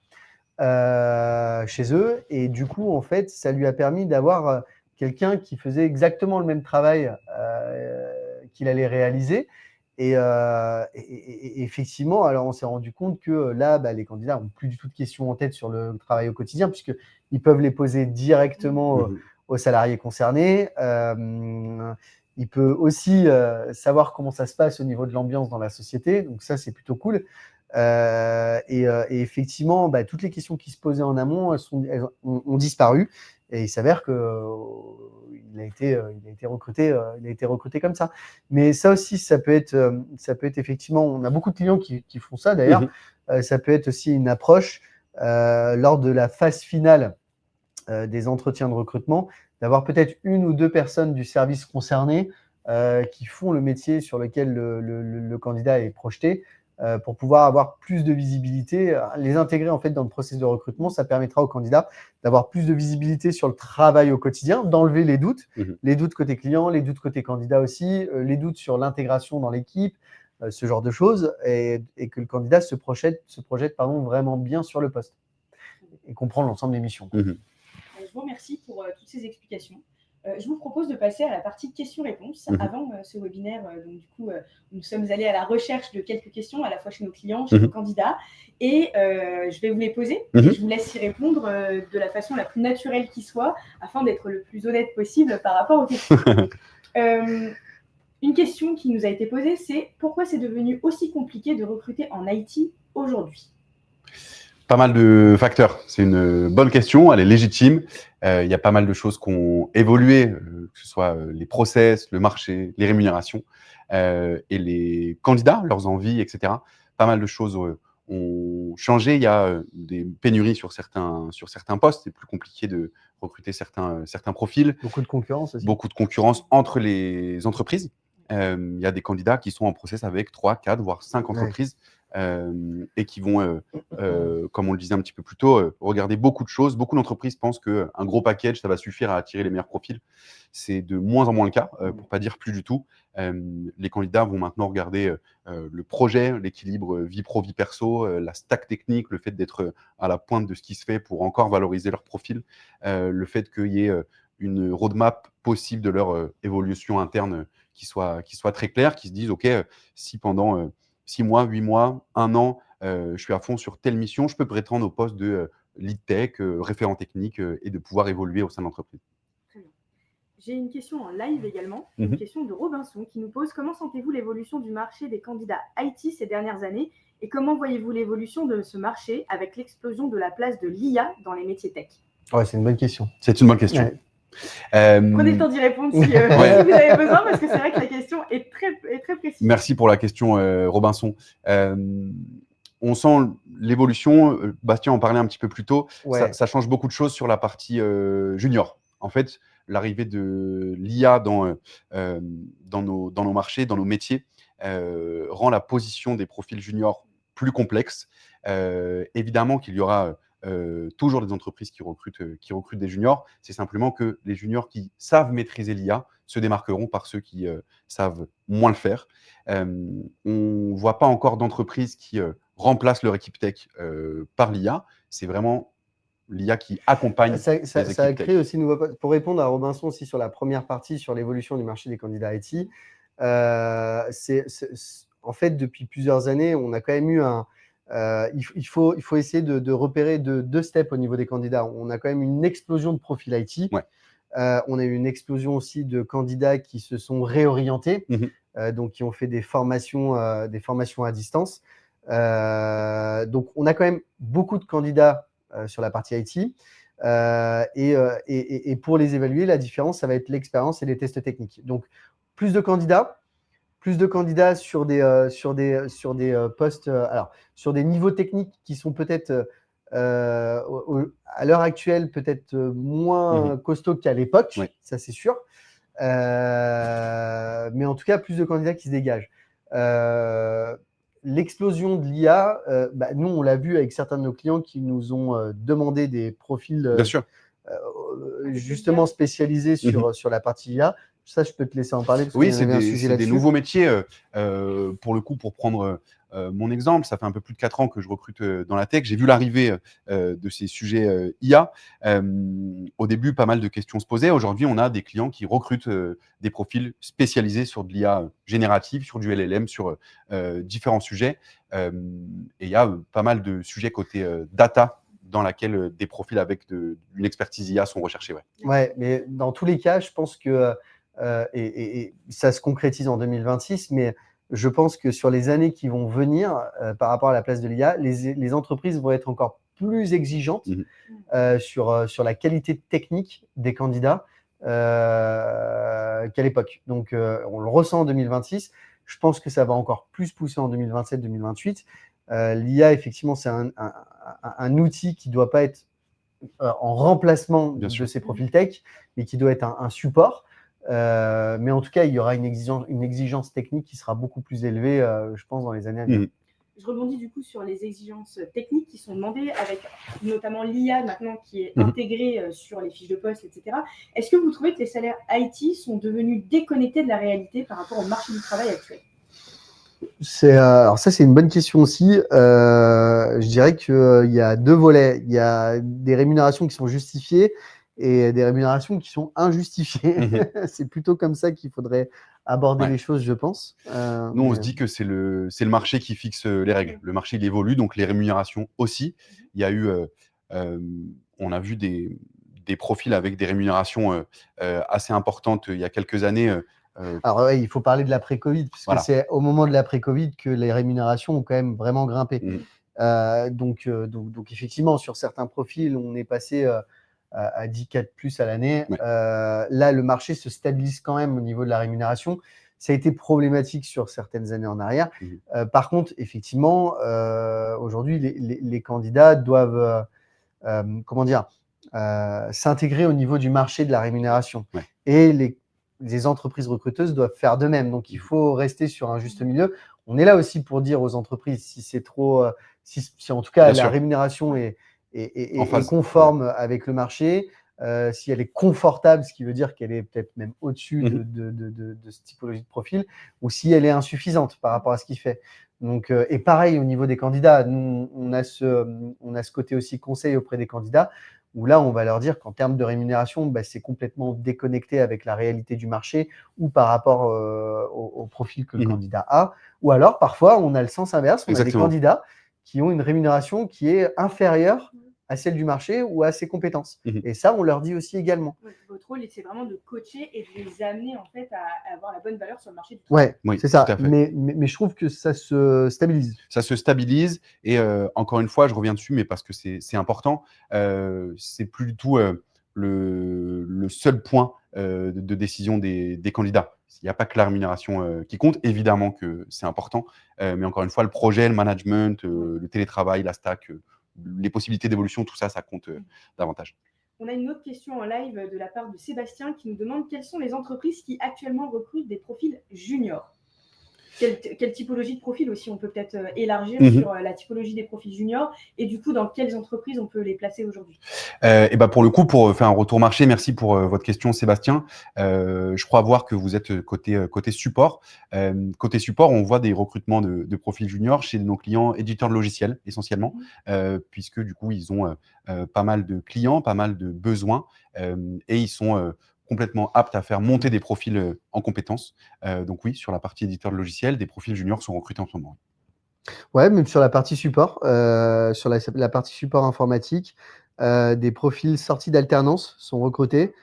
chez eux. Et du coup, en fait, ça lui a permis d'avoir quelqu'un qui faisait exactement le même travail qu'il allait réaliser. Et effectivement, alors on s'est rendu compte que là, les candidats n'ont plus du tout de questions en tête sur le travail au quotidien, puisqu'ils peuvent les poser directement aux salariés concernés. Il peut aussi savoir comment ça se passe au niveau de l'ambiance dans la société. Donc ça, c'est plutôt cool. Et effectivement, toutes les questions qui se posaient en amont elles ont disparu. Et il s'avère qu'il a été recruté comme ça. Mais ça aussi, ça peut être effectivement, on a beaucoup de clients qui font ça d'ailleurs. Ça peut être aussi une approche lors de la phase finale des entretiens de recrutement, d'avoir peut-être 1 ou 2 personnes du service concerné qui font le métier sur lequel le candidat est projeté, pour pouvoir avoir plus de visibilité, les intégrer en fait dans le processus de recrutement. Ça permettra au candidat d'avoir plus de visibilité sur le travail au quotidien, d'enlever les doutes côté client, les doutes côté candidat aussi, les doutes sur l'intégration dans l'équipe, ce genre de choses, et que le candidat se projette vraiment bien sur le poste et comprendre l'ensemble des missions. Je vous remercie pour toutes ces explications. Je vous propose de passer à la partie questions-réponses. Avant ce webinaire, donc, du coup, nous sommes allés à la recherche de quelques questions, à la fois chez nos clients, chez nos candidats, et je vais vous les poser. Et je vous laisse y répondre de la façon la plus naturelle qui soit, afin d'être le plus honnête possible par rapport aux questions. Une question qui nous a été posée, c'est pourquoi c'est devenu aussi compliqué de recruter en IT aujourd'hui ? Pas mal de facteurs. C'est une bonne question, elle est légitime. Il y a pas mal de choses qui ont évolué, que ce soit les process, le marché, les rémunérations et les candidats, leurs envies, etc. Pas mal de choses ont changé. Il y a des pénuries sur certains postes. C'est plus compliqué de recruter certains profils. Beaucoup de concurrence aussi. Beaucoup de concurrence entre les entreprises. Il y a des candidats qui sont en process avec 3, 4, voire 5 entreprises. Et qui vont, comme on le disait un petit peu plus tôt, regarder beaucoup de choses. Beaucoup d'entreprises pensent qu'un gros package, ça va suffire à attirer les meilleurs profils. C'est de moins en moins le cas, pour pas dire plus du tout. Les candidats vont maintenant regarder le projet, l'équilibre vie pro, vie perso, la stack technique, le fait d'être à la pointe de ce qui se fait pour encore valoriser leur profil, le fait qu'il y ait une roadmap possible de leur évolution interne qui soit très claire, qui se disent, OK, si pendant 6 mois, 8 mois, 1 an, je suis à fond sur telle mission, je peux prétendre au poste de lead tech, référent technique et de pouvoir évoluer au sein de l'entreprise. Très bien. J'ai une question en live également, une question de Robinson qui nous pose: comment sentez-vous l'évolution du marché des candidats IT ces dernières années et comment voyez-vous l'évolution de ce marché avec l'explosion de la place de l'IA dans les métiers tech ? Ouais, c'est une bonne question. C'est une bonne question. Ouais. Prenez le temps d'y répondre si, si vous avez besoin, parce que c'est vrai que la question est très précise. Merci pour la question, Robinson. On sent l'évolution, Bastien en parlait un petit peu plus tôt, ça change beaucoup de choses sur la partie junior. En fait, l'arrivée de l'IA dans nos marchés, dans nos métiers, rend la position des profils juniors plus complexe. Évidemment qu'il y aura toujours des entreprises qui recrutent des juniors. C'est simplement que les juniors qui savent maîtriser l'IA se démarqueront par ceux qui savent moins le faire. On ne voit pas encore d'entreprises qui remplacent leur équipe tech par l'IA. C'est vraiment l'IA qui accompagne ça a créé tech. aussi une nouvelle... Pour répondre à Robinson aussi sur la première partie, sur l'évolution du marché des candidats IT, en fait, depuis plusieurs années, on a quand même eu un... il faut essayer de repérer deux steps au niveau des candidats. On a quand même une explosion de profils IT. Ouais. On a eu une explosion aussi de candidats qui se sont réorientés, donc qui ont fait des formations à distance. Donc, on a quand même beaucoup de candidats sur la partie IT. Et pour les évaluer, la différence, ça va être l'expérience et les tests techniques. Donc, plus de candidats sur des postes, alors sur des niveaux techniques qui sont peut-être à l'heure actuelle peut-être moins costauds qu'à l'époque, ça c'est sûr. Mais en tout cas, plus de candidats qui se dégagent. L'explosion de l'IA, nous on l'a vu avec certains de nos clients qui nous ont demandé des profils Bien sûr. justement spécialisés sur la partie IA. Ça, je peux te laisser en parler. Parce oui, c'est des nouveaux métiers. Pour le coup, pour prendre mon exemple, ça fait un peu plus de 4 ans que je recrute dans la tech. J'ai vu l'arrivée de ces sujets IA. Au début, pas mal de questions se posaient. Aujourd'hui, on a des clients qui recrutent des profils spécialisés sur de l'IA générative, sur du LLM, sur différents sujets. Et il y a pas mal de sujets côté data dans laquelle des profils avec une expertise IA sont recherchés. Ouais, mais dans tous les cas, je pense que et ça se concrétise en 2026, mais je pense que sur les années qui vont venir, par rapport à la place de l'IA, les entreprises vont être encore plus exigeantes sur la qualité technique des candidats qu'à l'époque. Donc, on le ressent en 2026. Je pense que ça va encore plus pousser en 2027-2028. L'IA, effectivement, c'est un outil qui ne doit pas être en remplacement de ces profils tech, mais qui doit être un support. Mais en tout cas, il y aura une exigence technique qui sera beaucoup plus élevée, je pense, dans les années à venir. Je rebondis du coup sur les exigences techniques qui sont demandées, avec notamment l'IA maintenant qui est intégrée sur les fiches de poste, etc. Est-ce que vous trouvez que les salaires IT sont devenus déconnectés de la réalité par rapport au marché du travail actuel ? Alors ça, c'est une bonne question aussi. Je dirais qu'il y a deux volets. Il y a des rémunérations qui sont justifiées et des rémunérations qui sont injustifiées. C'est plutôt comme ça qu'il faudrait aborder les choses, je pense. Nous, on se dit que c'est le marché qui fixe les règles. Le marché, il évolue, donc les rémunérations aussi. Il y a eu, on a vu des profils avec des rémunérations assez importantes il y a quelques années. Alors, il faut parler de l'après-Covid, puisque c'est au moment de l'après-Covid que les rémunérations ont quand même vraiment grimpé. Donc, effectivement, sur certains profils, on est passé à 10K de plus à l'année. Là, le marché se stabilise quand même au niveau de la rémunération. Ça a été problématique sur certaines années en arrière. Par contre, effectivement, aujourd'hui, les candidats doivent s'intégrer au niveau du marché de la rémunération. Et les entreprises recruteuses doivent faire de même. Donc, il faut rester sur un juste milieu. On est là aussi pour dire aux entreprises si c'est trop, si en tout cas la rémunération est conforme avec le marché, si elle est confortable, ce qui veut dire qu'elle est peut-être même au-dessus de cette typologie de profil, ou si elle est insuffisante par rapport à ce qu'il fait. Donc, et pareil au niveau des candidats, nous, on a ce côté aussi conseil auprès des candidats, où là, on va leur dire qu'en termes de rémunération, c'est complètement déconnecté avec la réalité du marché ou par rapport au profil que le candidat a. Ou alors, parfois, on a le sens inverse. On a des candidats qui ont une rémunération qui est inférieure à celle du marché ou à ses compétences. Et ça, on leur dit aussi également. Votre rôle, c'est vraiment de coacher et de les amener en fait à avoir la bonne valeur sur le marché du travail. Oui, c'est ça. Mais je trouve que ça se stabilise. Ça se stabilise. Et encore une fois, je reviens dessus, mais parce que c'est important, c'est plus du tout le seul point de décision des candidats. Il n'y a pas que la rémunération qui compte. Évidemment que c'est important, mais encore une fois, le projet, le management, le télétravail, la stack, les possibilités d'évolution, tout ça, ça compte davantage. On a une autre question en live de la part de Sébastien qui nous demande quelles sont les entreprises qui actuellement recrutent des profils juniors. Quelle typologie de profil aussi on peut peut-être élargir sur la typologie des profils juniors et du coup dans quelles entreprises on peut les placer aujourd'hui? Et ben pour le coup, pour faire un retour marché, merci pour votre question Sébastien. Je crois voir que vous êtes côté support. Côté support, on voit des recrutements de profils juniors chez nos clients éditeurs de logiciels essentiellement, puisque du coup ils ont pas mal de clients, pas mal de besoins et ils sont complètement aptes à faire monter des profils en compétences. Donc oui, sur la partie éditeur de logiciels, des profils juniors sont recrutés en ce moment. Ouais, même sur la partie support, sur la partie support informatique, des profils sortis d'alternance sont recrutés.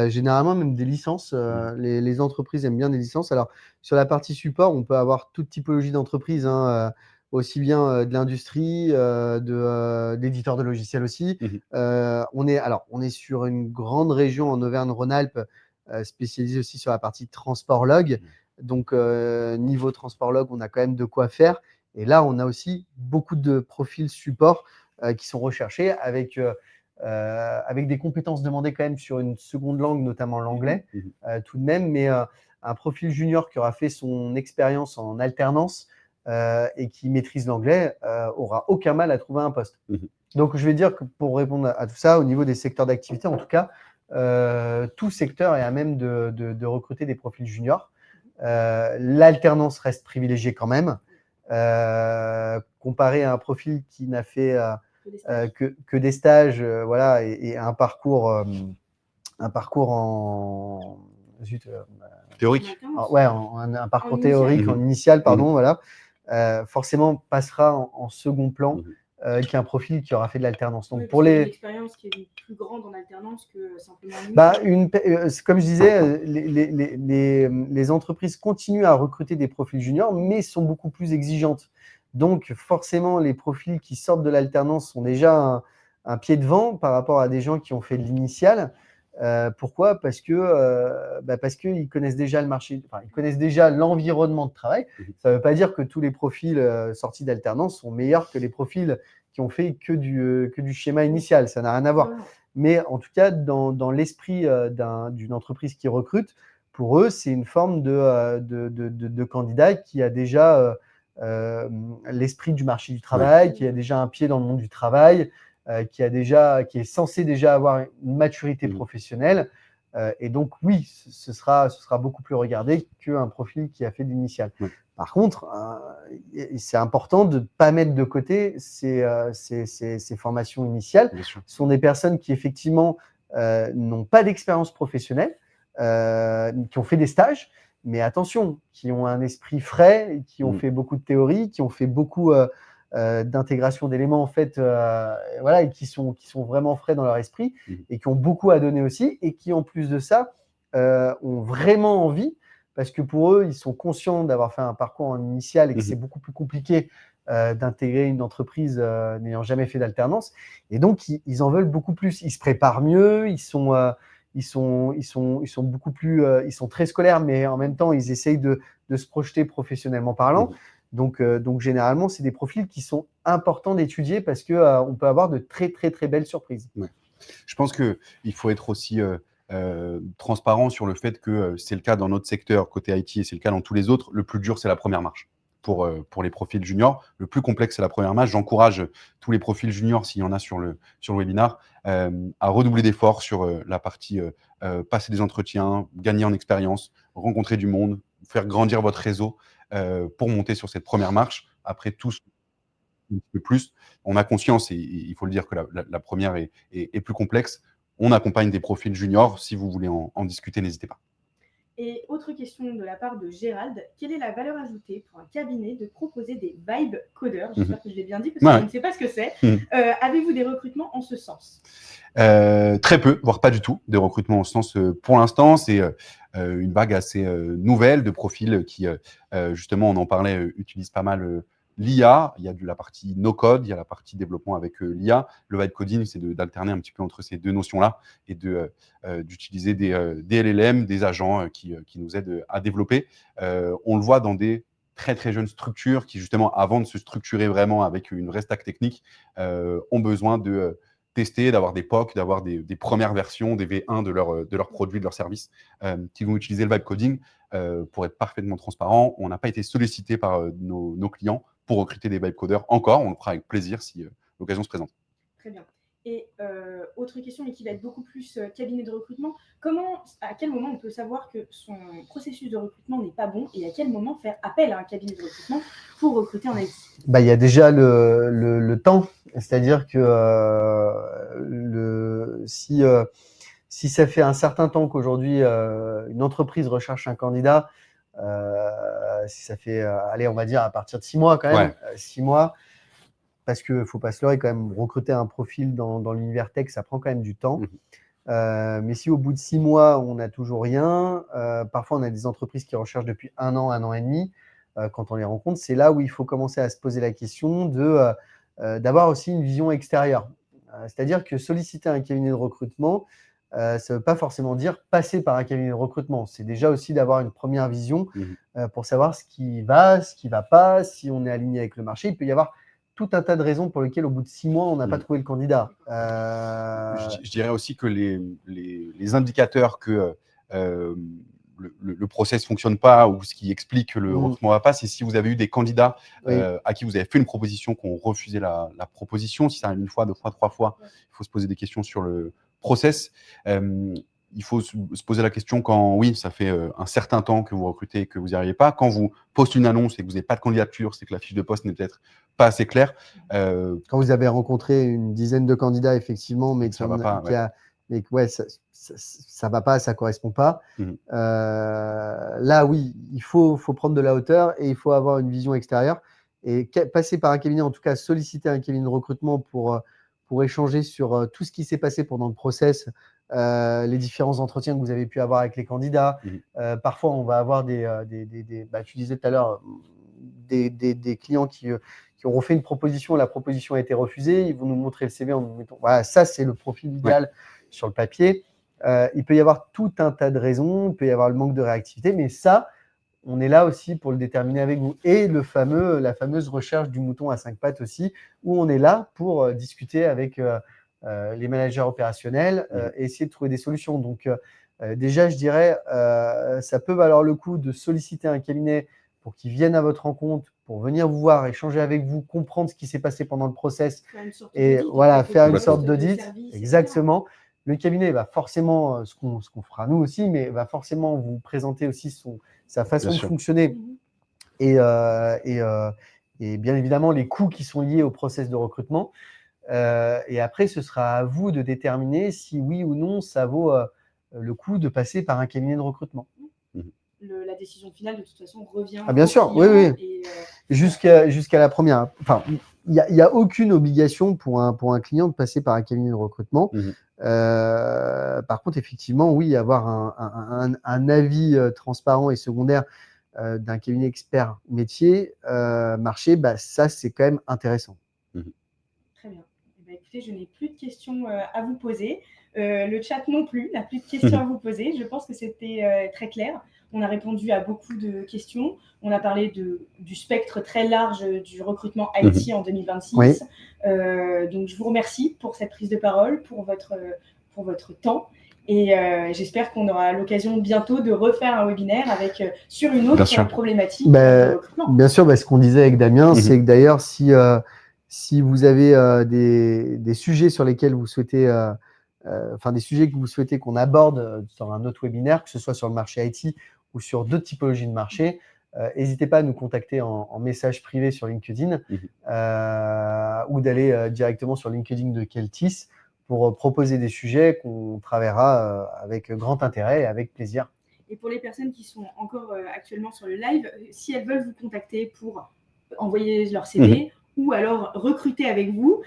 Généralement, même des licences. Les entreprises aiment bien des licences. Alors, sur la partie support, on peut avoir toute typologie d'entreprise, hein, aussi bien de l'industrie, d'éditeurs de logiciels aussi. On est sur une grande région en Auvergne-Rhône-Alpes, spécialisée aussi sur la partie transport log. Donc, niveau transport log, on a quand même de quoi faire. Et là, on a aussi beaucoup de profils support qui sont recherchés avec des compétences demandées quand même sur une seconde langue, notamment l'anglais, tout de même. Mais un profil junior qui aura fait son expérience en alternance et qui maîtrise l'anglais aura aucun mal à trouver un poste. Donc, je vais dire que pour répondre à tout ça, au niveau des secteurs d'activité, en tout cas, tout secteur est à même de recruter des profils juniors. L'alternance reste privilégiée quand même. Comparé à un profil qui n'a fait que des stages, voilà, et un parcours en théorique. Ouais, un parcours théorique en initial, pardon, voilà, forcément passera en second plan qu'un profil qui aura fait de l'alternance. Donc pour les l'expérience qui est plus grande en alternance que simplement comme je disais, les entreprises continuent à recruter des profils juniors, mais sont beaucoup plus exigeantes. Donc forcément, les profils qui sortent de l'alternance sont déjà un pied devant par rapport à des gens qui ont fait de l'initial. Pourquoi ? Parce qu'ils connaissent déjà le marché, ils connaissent déjà l'environnement de travail. Ça ne veut pas dire que tous les profils sortis d'alternance sont meilleurs que les profils qui ont fait que du schéma initial. Ça n'a rien à voir. Mais en tout cas, dans l'esprit d'une entreprise qui recrute, pour eux, c'est une forme de candidat qui a déjà l'esprit du marché du travail, qui a déjà un pied dans le monde du travail, qui est censé déjà avoir une maturité professionnelle. Et donc, oui, ce sera beaucoup plus regardé qu'un profil qui a fait de l'initial. Par contre, c'est important de ne pas mettre de côté ces formations initiales. Ce sont des personnes qui, effectivement, n'ont pas d'expérience professionnelle, qui ont fait des stages, mais attention, qui ont un esprit frais, qui ont fait beaucoup de théorie, qui ont fait beaucoup d'intégration d'éléments en fait, voilà, et qui sont vraiment frais dans leur esprit et qui ont beaucoup à donner aussi et qui en plus de ça ont vraiment envie, parce que pour eux, ils sont conscients d'avoir fait un parcours en initial et que c'est beaucoup plus compliqué d'intégrer une entreprise n'ayant jamais fait d'alternance, et donc ils en veulent beaucoup plus. Ils se préparent mieux, ils sont beaucoup plus, ils sont très scolaires, mais en même temps, ils essayent de se projeter professionnellement parlant. Donc généralement, c'est des profils qui sont importants d'étudier parce qu'on peut avoir de très, très, très belles surprises. Ouais. Je pense qu'il faut être aussi transparent sur le fait que c'est le cas dans notre secteur côté IT et c'est le cas dans tous les autres. Le plus dur, c'est la première marche. Pour les profils juniors, le plus complexe, c'est la première marche. J'encourage tous les profils juniors, s'il y en a sur le webinar, à redoubler d'efforts sur la partie passer des entretiens, gagner en expérience, rencontrer du monde, faire grandir votre réseau pour monter sur cette première marche. Après, tous un petit peu plus. On a conscience, et il faut le dire, que la première est plus complexe. On accompagne des profils juniors. Si vous voulez en discuter, n'hésitez pas. Et autre question de la part de Gérald, quelle est la valeur ajoutée pour un cabinet de proposer des vibe codeurs? J'espère que je l'ai bien dit, parce que je ne sais pas ce que c'est. Avez-vous des recrutements en ce sens? Très peu, voire pas du tout, des recrutements en ce sens pour l'instant. C'est une vague assez nouvelle de profils qui, justement, on en parlait, utilisent pas mal l'IA, il y a de la partie no-code, il y a la partie développement avec l'IA. Le vibe coding, c'est d'alterner un petit peu entre ces deux notions-là et d'utiliser des LLM, des agents qui nous aident à développer. On le voit dans des très très jeunes structures qui, justement, avant de se structurer vraiment avec une vraie stack technique, ont besoin de tester, d'avoir des POC, d'avoir des premières versions, des V1 de leurs produits, de leurs services, qui vont utiliser le vibe coding. Pour être parfaitement transparent, on n'a pas été sollicité par nos clients pour recruter des vibe codeurs encore. On le fera avec plaisir si l'occasion se présente. Très bien. Et autre question, mais qui va être beaucoup plus cabinet de recrutement, à quel moment on peut savoir que son processus de recrutement n'est pas bon et à quel moment faire appel à un cabinet de recrutement pour recruter en IT? Il y a déjà le temps, c'est-à-dire que si ça fait un certain temps qu'aujourd'hui une entreprise recherche un candidat, si ça fait, allez, on va dire à partir de 6 mois quand même, 6 mois, parce qu'il ne faut pas se leurrer quand même, recruter un profil dans l'univers tech, ça prend quand même du temps. Mais si au bout de 6 mois, on n'a toujours rien, parfois on a des entreprises qui recherchent depuis 1 an et demi, quand on les rencontre, c'est là où il faut commencer à se poser la question d'avoir aussi une vision extérieure. C'est-à-dire que solliciter un cabinet de recrutement, ça ne veut pas forcément dire passer par un cabinet de recrutement. C'est déjà aussi d'avoir une première vision pour savoir ce qui va pas, si on est aligné avec le marché. Il peut y avoir tout un tas de raisons pour lesquelles, au bout de 6 mois, on n'a pas trouvé le candidat. Je dirais aussi que les indicateurs que le process ne fonctionne pas ou ce qui explique que le recrutement ne va pas, c'est si vous avez eu des candidats à qui vous avez fait une proposition, qui ont refusé la proposition. Si ça arrive 1 fois, 2 fois, 3 fois, il faut se poser des questions sur le process. Il faut se poser la question quand, oui, ça fait un certain temps que vous recrutez et que vous n'y arrivez pas. Quand vous postez une annonce et que vous n'avez pas de candidature, c'est que la fiche de poste n'est peut-être pas assez claire. Quand vous avez rencontré une dizaine de candidats, effectivement, mais ça ne va pas, ça va pas, ça ne correspond pas. Là, oui, il faut prendre de la hauteur et il faut avoir une vision extérieure. Et passer par un cabinet, en tout cas solliciter un cabinet de recrutement pour échanger sur tout ce qui s'est passé pendant le process, les différents entretiens que vous avez pu avoir avec les candidats. Parfois, on va avoir tu disais tout à l'heure, des clients qui auront fait une proposition, la proposition a été refusée, ils vont nous montrer le CV en nous mettant, voilà, ça c'est le profil idéal sur le papier. Il peut y avoir tout un tas de raisons, il peut y avoir le manque de réactivité, mais ça, on est là aussi pour le déterminer avec vous. Et la fameuse recherche du mouton à 5 pattes aussi, où on est là pour discuter avec les managers opérationnels et essayer de trouver des solutions. Donc déjà, je dirais, ça peut valoir le coup de solliciter un cabinet pour qu'ils viennent à votre rencontre, pour venir vous voir, échanger avec vous, comprendre ce qui s'est passé pendant le process et voilà, faire une sorte d'audit. Exactement. Le cabinet va forcément, ce qu'on fera nous aussi, mais va forcément vous présenter aussi sa façon de fonctionner et bien évidemment les coûts qui sont liés au process de recrutement. Et après, ce sera à vous de déterminer si oui ou non ça vaut le coup de passer par un cabinet de recrutement. La décision finale, de toute façon, revient. Bien sûr, oui. Jusqu'à la première. Enfin, il n'y a aucune obligation pour un client de passer par un cabinet de recrutement. Par contre, effectivement, oui, avoir un avis transparent et secondaire d'un cabinet expert métier, marché, ça, c'est quand même intéressant. Très bien. Écoutez, je n'ai plus de questions à vous poser. Le chat non plus n'a plus de questions à vous poser. Je pense que c'était très clair. On a répondu à beaucoup de questions. On a parlé du spectre très large du recrutement IT en 2026. Donc, je vous remercie pour cette prise de parole, pour votre temps. Et j'espère qu'on aura l'occasion bientôt de refaire un webinaire sur une autre problématique de recrutement. Bien sûr, ce qu'on disait avec Damien, c'est que d'ailleurs, si vous avez des sujets sur lesquels vous souhaitez, des sujets que vous souhaitez qu'on aborde sur un autre webinaire, que ce soit sur le marché IT ou sur d'autres typologies de marché, n'hésitez pas à nous contacter en message privé sur LinkedIn ou d'aller directement sur LinkedIn de Keltis pour proposer des sujets qu'on travaillera avec grand intérêt et avec plaisir. Et pour les personnes qui sont encore actuellement sur le live, si elles veulent vous contacter pour envoyer leur CV ou alors recruter avec vous,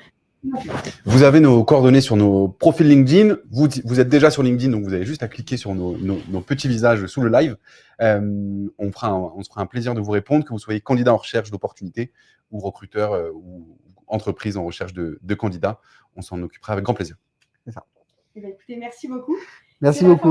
Vous avez nos coordonnées sur nos profils LinkedIn. Vous êtes déjà sur LinkedIn, donc vous avez juste à cliquer sur nos petits visages sous le live. On se fera un plaisir de vous répondre, que vous soyez candidat en recherche d'opportunités ou recruteur ou entreprise en recherche de candidats. On s'en occupera avec grand plaisir. C'est ça. Eh bien, écoutez, merci beaucoup. Merci beaucoup.